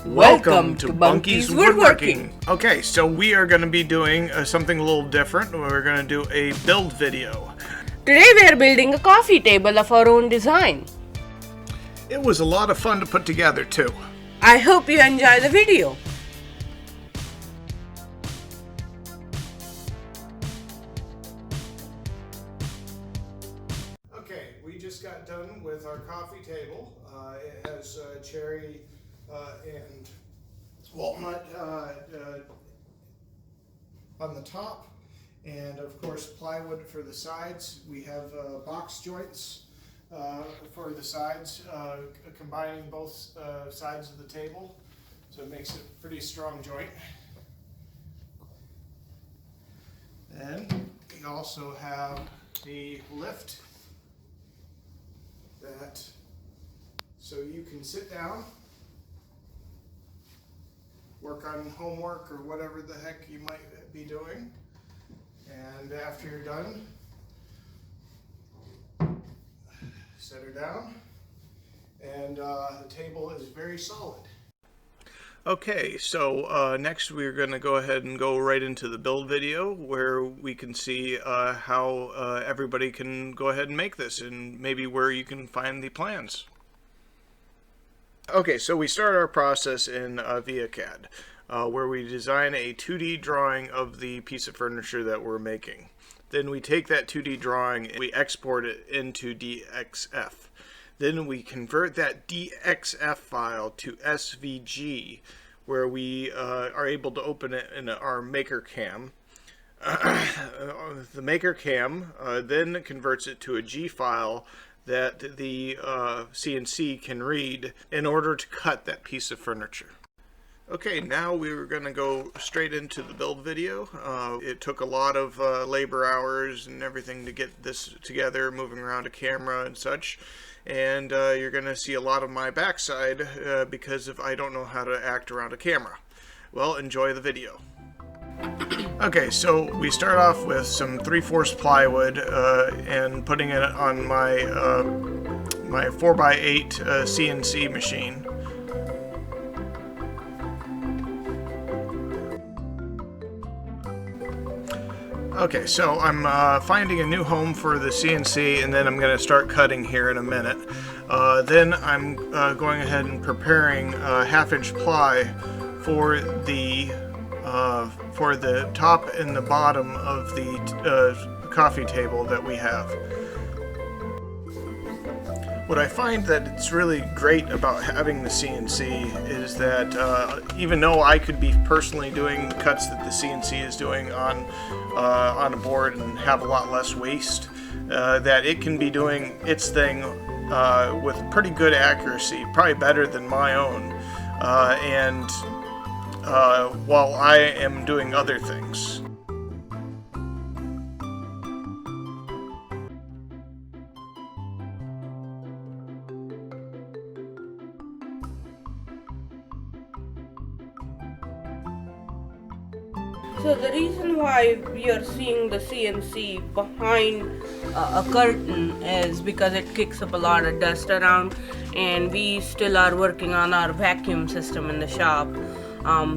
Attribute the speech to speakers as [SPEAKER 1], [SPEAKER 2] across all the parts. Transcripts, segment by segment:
[SPEAKER 1] Welcome to Bunky's Woodworking.
[SPEAKER 2] Okay, so we are going to be doing something a little different. We're going to do a build video.
[SPEAKER 1] Today we are building a coffee table of our own design.
[SPEAKER 2] It was a lot of fun to put together too.
[SPEAKER 1] I hope you enjoy the video.
[SPEAKER 2] Okay, we just got done with our coffee table. It has cherry and walnut on the top, and of course plywood for the sides. We have box joints for the sides, combining both sides of the table, so it makes it a pretty strong joint. Then we also have the lift so you can sit down, work on homework or whatever the heck you might be doing, and after you're done, set her down, and the table is very solid. Okay, so next we're going to go ahead and go right into the build video where we can see how everybody can go ahead and make this, and maybe where you can find the plans. Okay, so we start our process in ViaCAD, where we design a 2D drawing of the piece of furniture that we're making. Then we take that 2D drawing and we export it into DXF. Then we convert that DXF file to SVG, where we are able to open it in our Maker Cam. The Maker Cam then converts it to a G file that the CNC can read in order to cut that piece of furniture. Okay, now we're going to go straight into the build video. It took a lot of labor hours and everything to get this together, moving around a camera and such. And you're going to see a lot of my backside because I don't know how to act around a camera. Well, enjoy the video. Okay, so we start off with some 3/4 plywood and putting it on my my 4x8 CNC machine. Okay, so I'm finding a new home for the CNC, and then I'm going to start cutting here in a minute. Then I'm going ahead and preparing 1/2-inch ply for the top and the bottom of the coffee table that we have. What I find that it's really great about having the CNC is that even though I could be personally doing the cuts that the CNC is doing on a board and have a lot less waste, that it can be doing its thing with pretty good accuracy, probably better than my own, and while I am doing other things.
[SPEAKER 1] So the reason why we are seeing the CNC behind a curtain is because it kicks up a lot of dust around, and we still are working on our vacuum system in the shop.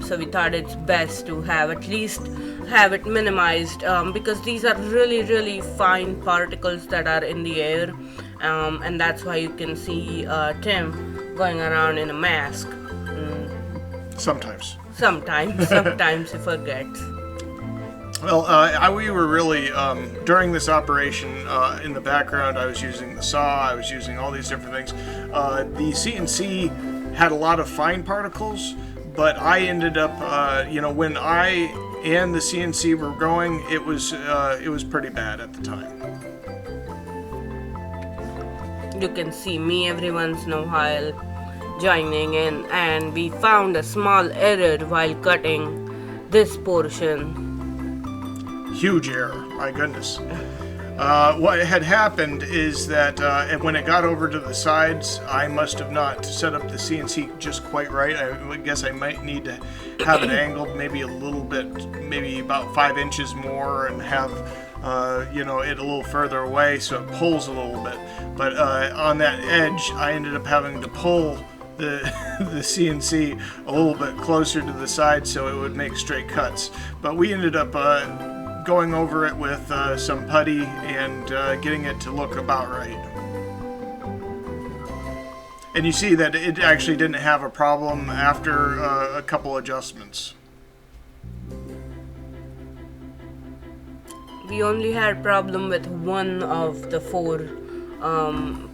[SPEAKER 1] So we thought it's best to at least have it minimized because these are really fine particles that are in the air, and that's why you can see Tim going around in a mask.
[SPEAKER 2] Sometimes
[SPEAKER 1] He forgets.
[SPEAKER 2] Well, we were really, during this operation, in the background I was using the saw, I was using all these different things. The CNC had a lot of fine particles, but I ended up, when I and the CNC were going, it was pretty bad at the time.
[SPEAKER 1] You can see me every once in a while joining in, and we found a small error while cutting this portion.
[SPEAKER 2] Huge error, my goodness. What had happened is that when it got over to the sides, I must have not set up the CNC just quite right. I guess I might need to have it angled maybe a little bit, maybe about 5 inches more, and have it a little further away so it pulls a little bit. But on that edge, I ended up having to pull the the CNC a little bit closer to the side so it would make straight cuts. But we ended up going over it with some putty and getting it to look about right. And you see that it actually didn't have a problem after a couple adjustments.
[SPEAKER 1] We only had problem with one of the four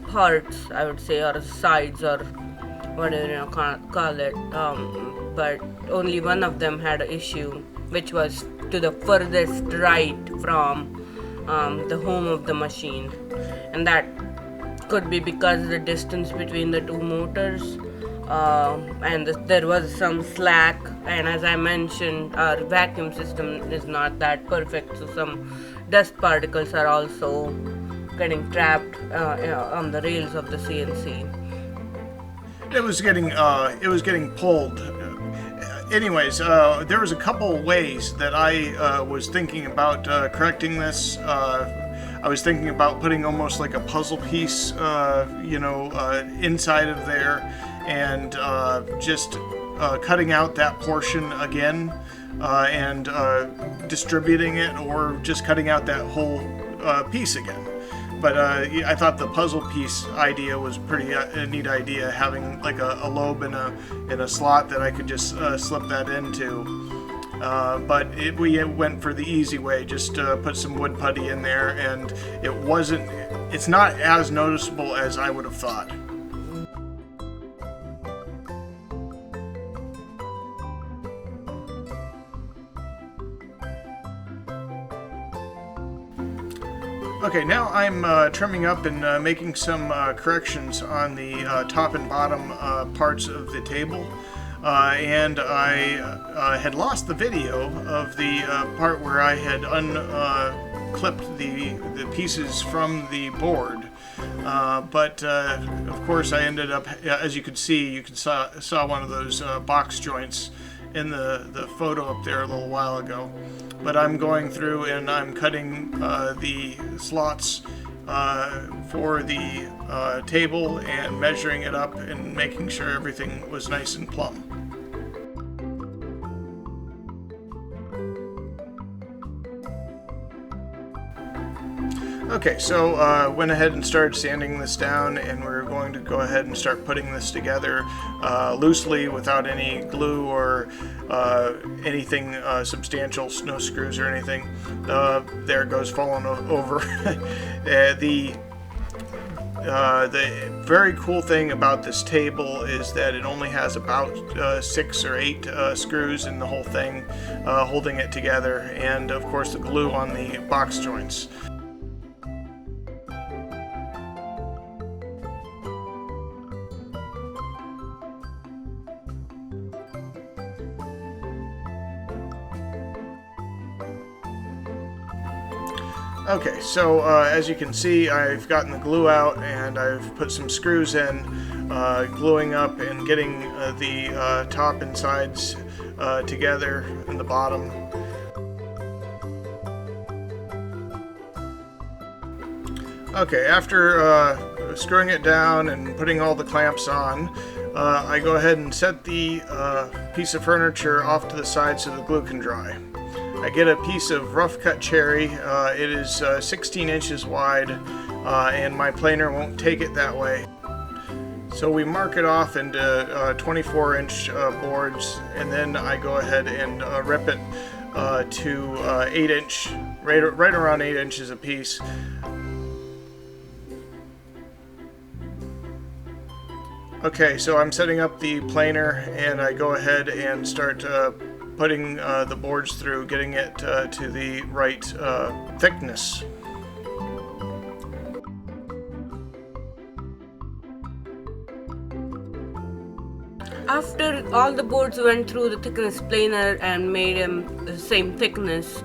[SPEAKER 1] parts, I would say, or sides, or whatever you call it. But only one of them had an issue, which was to the furthest right from the home of the machine, and that could be because of the distance between the two motors, and there was some slack. And as I mentioned, our vacuum system is not that perfect, so some dust particles are also getting trapped on the rails of the CNC.
[SPEAKER 2] It was getting pulled. Anyways, there was a couple ways that I was thinking about correcting this. I was thinking about putting almost like a puzzle piece, inside of there, and just cutting out that portion again and distributing it, or just cutting out that whole piece again. But I thought the puzzle piece idea was pretty a neat idea, having like a lobe in a slot that I could just slip that into. But we went for the easy way, just put some wood putty in there, and it's not as noticeable as I would have thought. Okay, now I'm trimming up and making some corrections on the top and bottom parts of the table. And I had lost the video of the part where I had unclipped the pieces from the board. But of course I ended up, as you could see, you saw one of those box joints in the photo up there a little while ago. But I'm going through and I'm cutting the slots for the table and measuring it up and making sure everything was nice and plumb. Okay, so went ahead and started sanding this down, and we're going to go ahead and start putting this together loosely without any glue or anything substantial, no screws or anything. There it goes, falling over. The very cool thing about this table is that it only has about 6 or 8 screws in the whole thing holding it together, and of course the glue on the box joints. Okay, so as you can see, I've gotten the glue out and I've put some screws in, gluing up and getting the top and sides together and the bottom. Okay, after screwing it down and putting all the clamps on, I go ahead and set the piece of furniture off to the side so the glue can dry. I get a piece of rough cut cherry. It is 16 inches wide, and my planer won't take it that way. So we mark it off into 24-inch boards, and then I go ahead and rip it to 8-inch, right around 8 inches a piece. Okay, so I'm setting up the planer, and I go ahead and start putting the boards through, getting it to the right thickness.
[SPEAKER 1] After all the boards went through the thickness planer and made them the same thickness,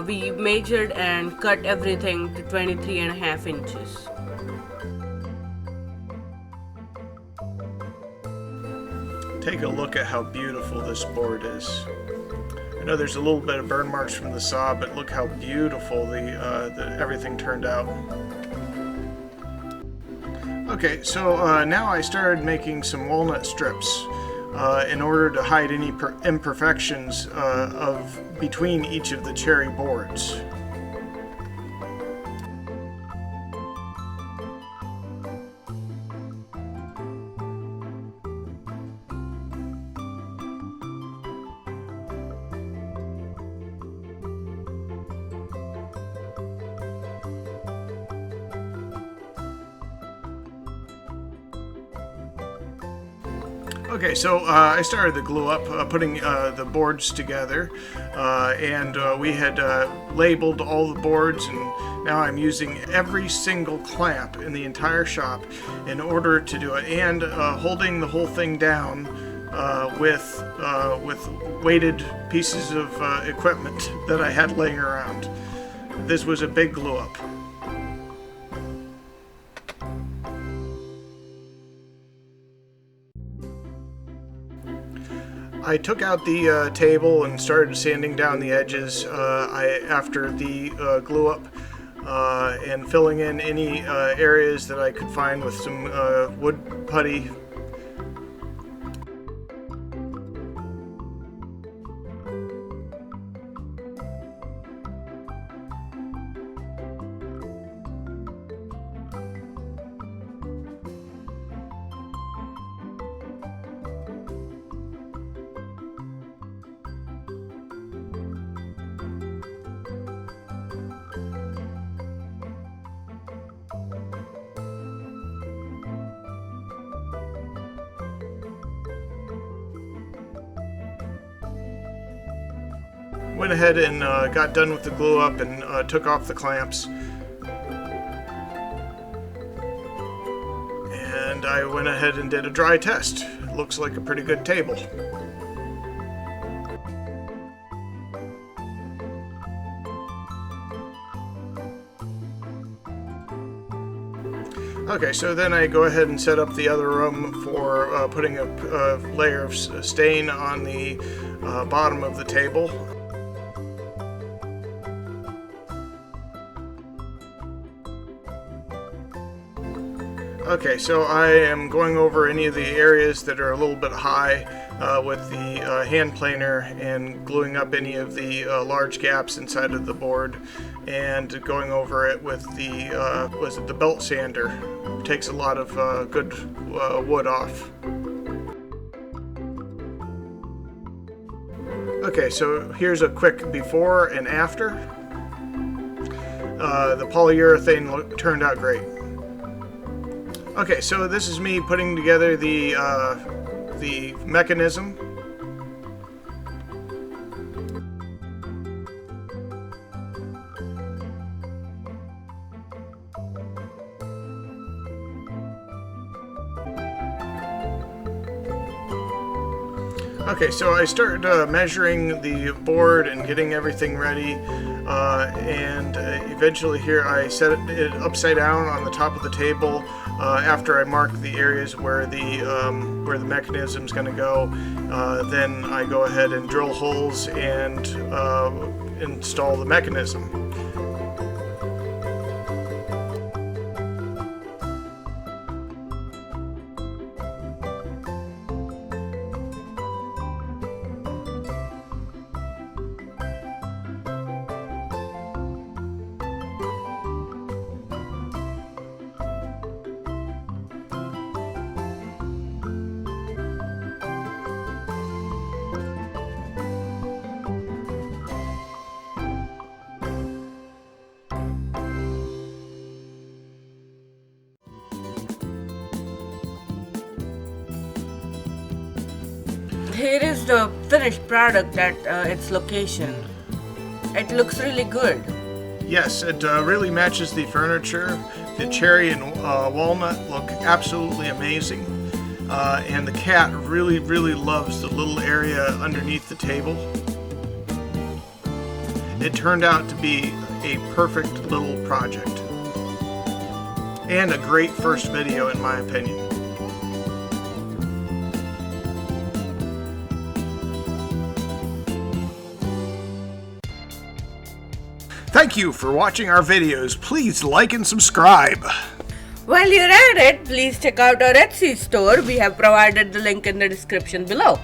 [SPEAKER 1] we measured and cut everything to 23.5 inches.
[SPEAKER 2] Take a look at how beautiful this board is. I know there's a little bit of burn marks from the saw, but look how beautiful the everything turned out. Okay, so now I started making some walnut strips in order to hide any imperfections of between each of the cherry boards. Okay, so I started the glue up, putting the boards together, and we had labeled all the boards, and now I'm using every single clamp in the entire shop in order to do it, and holding the whole thing down with weighted pieces of equipment that I had laying around. This was a big glue up. I took out the table and started sanding down the edges after the glue up and filling in any areas that I could find with some wood putty. Went ahead and got done with the glue up and took off the clamps. And I went ahead and did a dry test. It looks like a pretty good table. Okay, so then I go ahead and set up the other room for putting a layer of stain on the bottom of the table. Okay, so I am going over any of the areas that are a little bit high with the hand planer and gluing up any of the large gaps inside of the board, and going over it with the belt sander. It takes a lot of good wood off. Okay, so here's a quick before and after. The polyurethane turned out great. Okay, so this is me putting together the mechanism. Okay, so I started measuring the board and getting everything ready, and eventually here I set it upside down on the top of the table after I marked the areas where the mechanism is going to go. Then I go ahead and drill holes and install the mechanism.
[SPEAKER 1] Here is the finished product at its location. It looks really good.
[SPEAKER 2] Yes, it really matches the furniture. The cherry and walnut look absolutely amazing. And the cat really, really loves the little area underneath the table. It turned out to be a perfect little project. And a great first video, in my opinion. Thank you for watching our videos. Please like and subscribe.
[SPEAKER 1] While you're at it, please check out our Etsy store. We have provided the link in the description below.